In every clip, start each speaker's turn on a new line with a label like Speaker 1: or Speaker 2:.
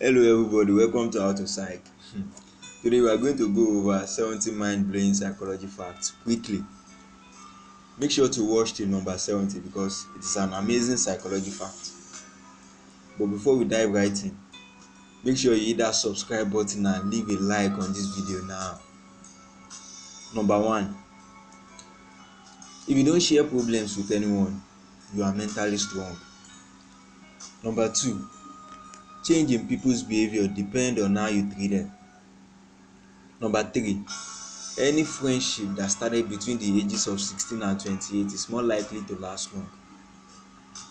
Speaker 1: Hello everybody, welcome to To Psych. Today we are going to go over 70 mind-blowing psychology facts quickly. Make sure to watch till number 70 because it is an amazing psychology fact. But before we dive right in, make sure you hit that subscribe button and leave a like on this video now. Number 1, if you don't share problems with anyone, you are mentally strong. Number 2, change in people's behavior depends on how you treat them. Number 3, any friendship that started between the ages of 16 and 28 is more likely to last long.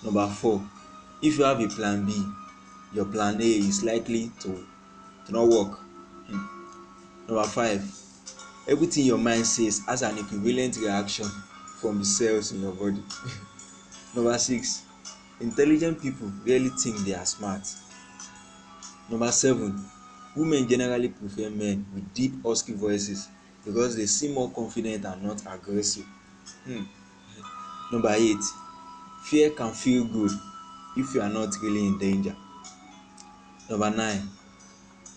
Speaker 1: Number 4, if you have a plan B, your plan A is likely to not work. Number 5, everything your mind says has an equivalent reaction from the cells in your body. Number 6, intelligent people rarely think they are smart. Number 7, women generally prefer men with deep husky voices because they seem more confident and not aggressive. Number 8, fear can feel good if you are not really in danger. Number 9,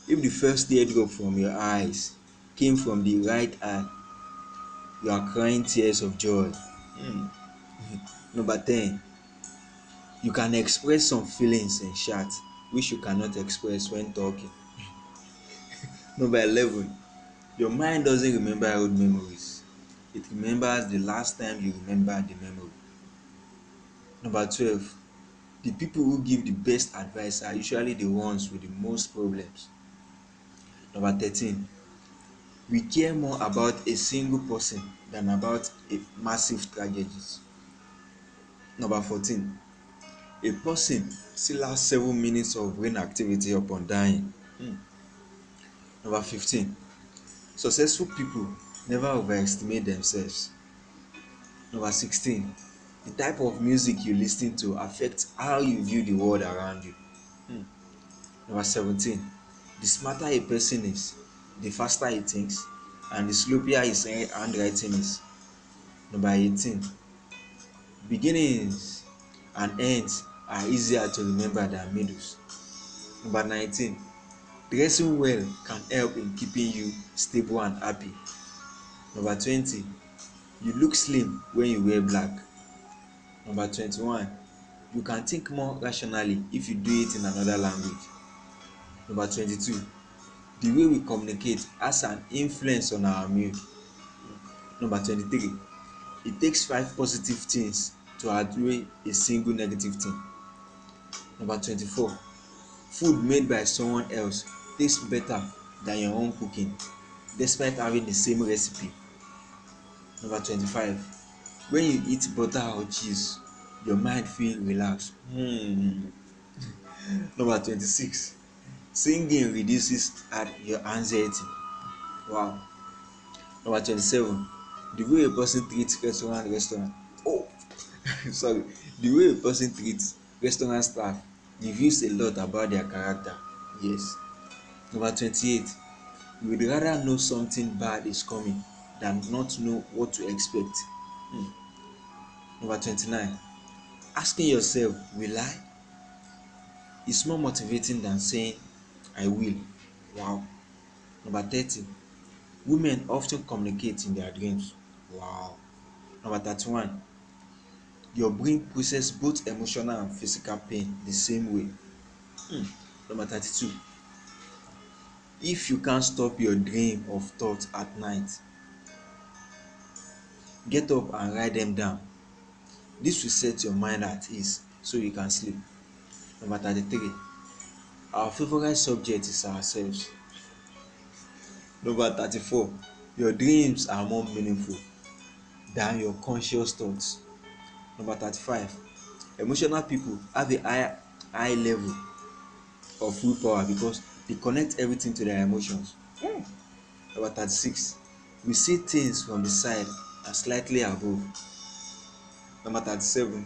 Speaker 1: if the first teardrop from your eyes came from the right eye, you are crying tears of joy. Number 10, you can express some feelings in chat which you cannot express when talking. Number 11, your mind doesn't remember old memories. It remembers the last time you remembered the memory. Number 12, the people who give the best advice are usually the ones with the most problems. Number 13, we care more about a single person than about a massive tragedies. Number 14, a person still has 7 minutes of brain activity upon dying. Number 15, successful people never overestimate themselves. Number 16, the type of music you listen to affects how you view the world around you. Number 17, the smarter a person is, the faster he thinks, and the slower his handwriting is. Number 18, beginnings and ends are easier to remember than middles. Number 19, dressing well can help in keeping you stable and happy. Number 20, you look slim when you wear black. Number 21, you can think more rationally if you do it in another language. Number 22, the way we communicate has an influence on our mood. Number 23, it takes 5 positive things to outweigh a single negative thing. Number 24, food made by someone else tastes better than your own cooking despite having the same recipe. Number 25, when you eat butter or cheese, your mind feels relaxed. Number 26, singing reduces your anxiety. Wow. Number 27, the way a person treats restaurant oh sorry the way a person treats restaurant staff reveals a lot about their character. Yes. Number 28, you would rather know something bad is coming than not know what to expect. Number 29, asking yourself will I is more motivating than saying I will. Wow. Number 30, women often communicate in their dreams. Wow. Number 31, your brain processes both emotional and physical pain the same way. Number 32, if you can't stop your dream of thoughts at night, get up and write them down. This will set your mind at ease so you can sleep. Number 33, our favorite subject is ourselves. Number 34, your dreams are more meaningful than your conscious thoughts. Number 35, emotional people have a high level of willpower because they connect everything to their emotions. Number 36, we see things from the side and slightly above. Number 37,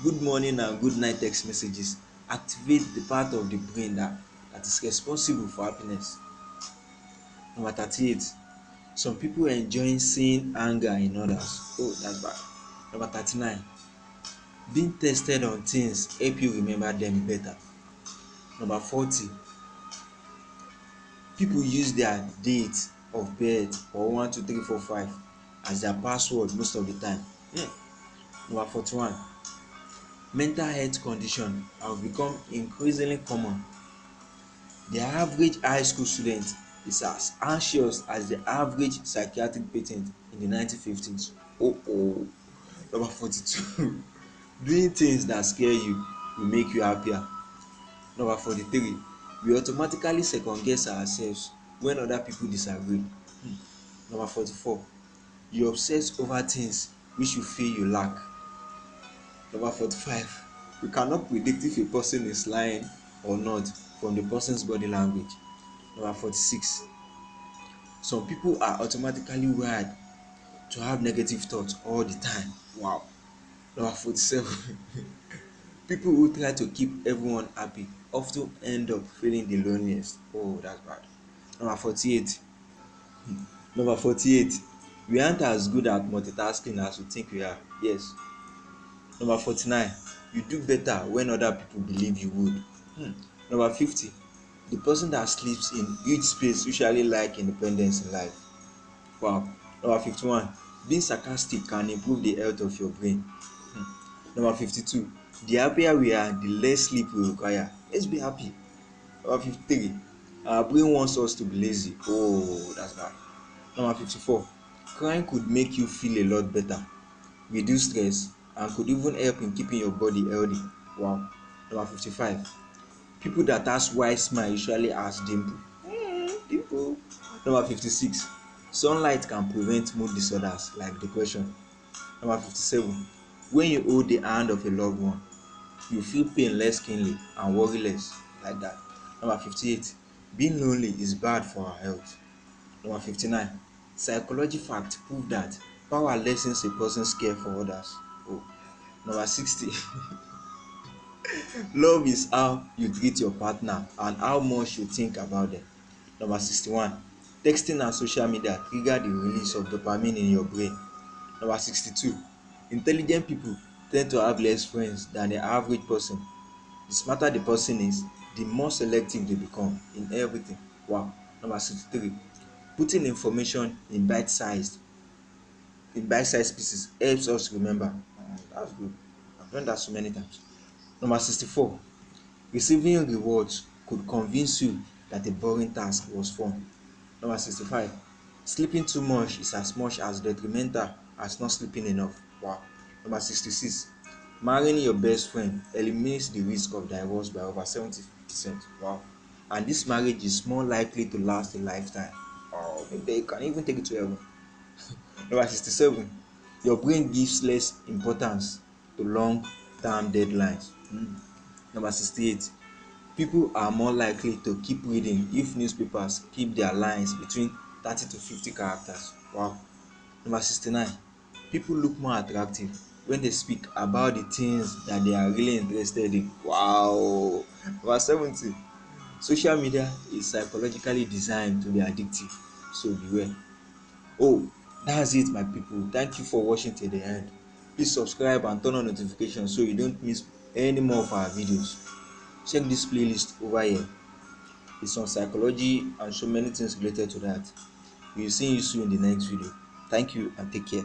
Speaker 1: good morning and good night text messages activate the part of the brain that is responsible for happiness. Number 38, some people enjoy seeing anger in others. Oh, that's bad. Number 39, being tested on things help you remember them better. Number 40, People use their date of birth or 1 2 3 4 5 as their password most of the time. Number 41, mental health condition have become increasingly common. The average high school student is as anxious as the average psychiatric patient in the 1950s. Oh. Number 42, doing things that scare you will make you happier. Number 43, we automatically second guess ourselves when other people disagree. Number 44, you obsess over things which you feel you lack. Number 45, you cannot predict if a person is lying or not from the person's body language. Number 46, some people are automatically wired to have negative thoughts all the time. Wow. Number 47, people who try to keep everyone happy often end up feeling the loneliest. Oh, that's bad. Number 48, number 48, we aren't as good at multitasking as we think we are. Yes. Number 49, you do better when other people believe you would. Number 50, the person that sleeps in huge space usually like independence in life. Wow. Number 51, being sarcastic can improve the health of your brain. Number 52, the happier we are, the less sleep we require. Let's be happy. Number 53, our brain wants us to be lazy. Oh, that's bad. Number 54, crying could make you feel a lot better, reduce stress, and could even help in keeping your body healthy. Wow. Number 55, people that ask why smile usually ask dimple. Dimple. Number 56, sunlight can prevent mood disorders like depression. Number 57, when you hold the hand of a loved one, you feel pain less keenly and worry less, like that. Number 58, being lonely is bad for our health. Number 59, psychology facts prove that power lessens a person's care for others. Oh. Number 60, love is how you treat your partner and how much you think about them. Number 61, texting and social media trigger the release of dopamine in your brain. Number 62, intelligent people tend to have less friends than the average person. The smarter the person is, the more selective they become in everything. Wow. Number 63, putting information in bite-sized pieces helps us remember. That's good. I've done that so many times. Number 64, receiving rewards could convince you that a boring task was fun. Number 65, sleeping too much is as much as detrimental as not sleeping enough. Wow. Number 66, marrying your best friend eliminates the risk of divorce by over 70%. Wow. And this marriage is more likely to last a lifetime. Or maybe you can even take it to heaven. Number 67, your brain gives less importance to long-term deadlines. Number 68, people are more likely to keep reading if newspapers keep their lines between 30 to 50 characters. Wow. Number 69, people look more attractive when they speak about the things that they are really interested in. Wow. Number 70, social media is psychologically designed to be addictive, so beware. Oh, that's it, my people. Thank you for watching till the end. Please subscribe and turn on notifications so you don't miss any more of our videos. Check this playlist over here. It's on psychology and so many things related to that. We will see you soon in the next video. Thank you and take care.